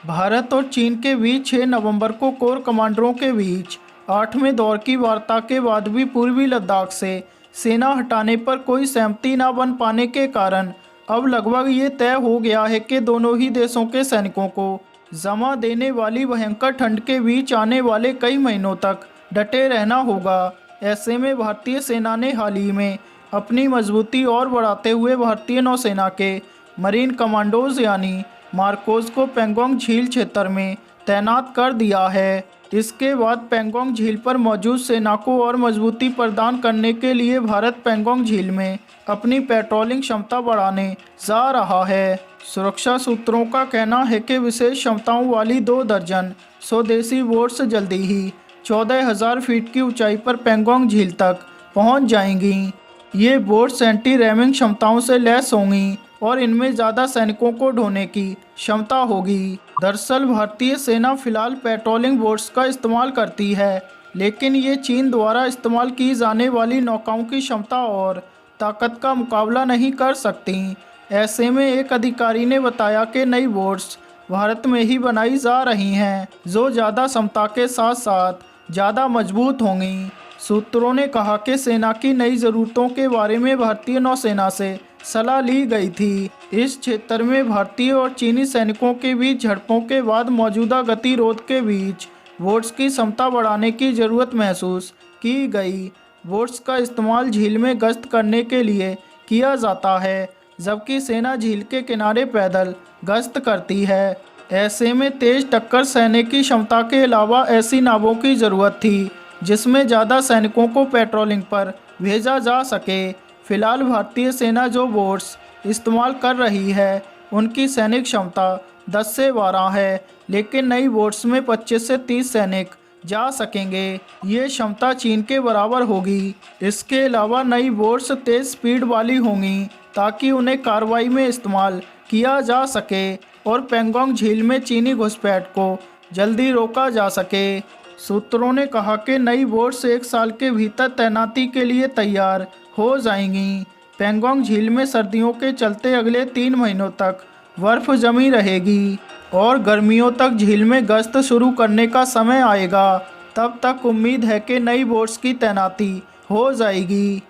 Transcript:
भारत और चीन के बीच 6 नवंबर को कोर कमांडरों के बीच 8वें दौर की वार्ता के बाद भी पूर्वी लद्दाख से सेना हटाने पर कोई सहमति न बन पाने के कारण अब लगभग ये तय हो गया है कि दोनों ही देशों के सैनिकों को जमा देने वाली भयंकर ठंड के बीच आने वाले कई महीनों तक डटे रहना होगा। ऐसे में भारतीय सेना ने हाल ही में अपनी मजबूती और बढ़ाते हुए भारतीय नौसेना के मरीन कमांडोज यानी मार्कोस को पेंगोंग झील क्षेत्र में तैनात कर दिया है। इसके बाद पेंगोंग झील पर मौजूद सेना को और मजबूती प्रदान करने के लिए भारत पेंगोंग झील में अपनी पेट्रोलिंग क्षमता बढ़ाने जा रहा है। सुरक्षा सूत्रों का कहना है कि विशेष क्षमताओं वाली 2 दर्जन स्वदेशी बोट्स जल्दी ही 14,000 फीट की ऊंचाई पर पेंगोंग झील तक पहुंच जाएंगी। ये बोट्स एंटी रैमिंग क्षमताओं से लैस होंगी और इनमें ज़्यादा सैनिकों को ढोने की क्षमता होगी। दरअसल भारतीय सेना फिलहाल पेट्रोलिंग बोट्स का इस्तेमाल करती है, लेकिन ये चीन द्वारा इस्तेमाल की जाने वाली नौकाओं की क्षमता और ताकत का मुकाबला नहीं कर सकती। ऐसे में एक अधिकारी ने बताया कि नई बोट्स भारत में ही बनाई जा रही हैं, जो ज़्यादा क्षमता के साथ साथ ज़्यादा मजबूत होंगी। सूत्रों ने कहा कि सेना की नई ज़रूरतों के बारे में भारतीय नौसेना से सलाह ली गई थी। इस क्षेत्र में भारतीय और चीनी सैनिकों के बीच झड़पों के बाद मौजूदा गतिरोध के बीच बोट्स की क्षमता बढ़ाने की ज़रूरत महसूस की गई। बोट्स का इस्तेमाल झील में गश्त करने के लिए किया जाता है, जबकि सेना झील के किनारे पैदल गश्त करती है। ऐसे में तेज टक्कर सहने की क्षमता के अलावा ऐसी नावों की ज़रूरत थी जिसमें ज़्यादा सैनिकों को पेट्रोलिंग पर भेजा जा सके। फिलहाल भारतीय सेना जो बोट्स इस्तेमाल कर रही है उनकी सैनिक क्षमता 10 से 12 है, लेकिन नई बोट्स में 25 से 30 सैनिक जा सकेंगे। ये क्षमता चीन के बराबर होगी। इसके अलावा नई बोट्स तेज स्पीड वाली होंगी ताकि उन्हें कार्रवाई में इस्तेमाल किया जा सके और पेंगोंग झील में चीनी घुसपैठ को जल्दी रोका जा सके। सूत्रों ने कहा कि नई बोट्स 1 साल के भीतर तैनाती के लिए तैयार हो जाएंगी। पेंगोंग झील में सर्दियों के चलते अगले 3 महीनों तक बर्फ जमी रहेगी और गर्मियों तक झील में गश्त शुरू करने का समय आएगा। तब तक उम्मीद है कि नई बोट्स की तैनाती हो जाएगी।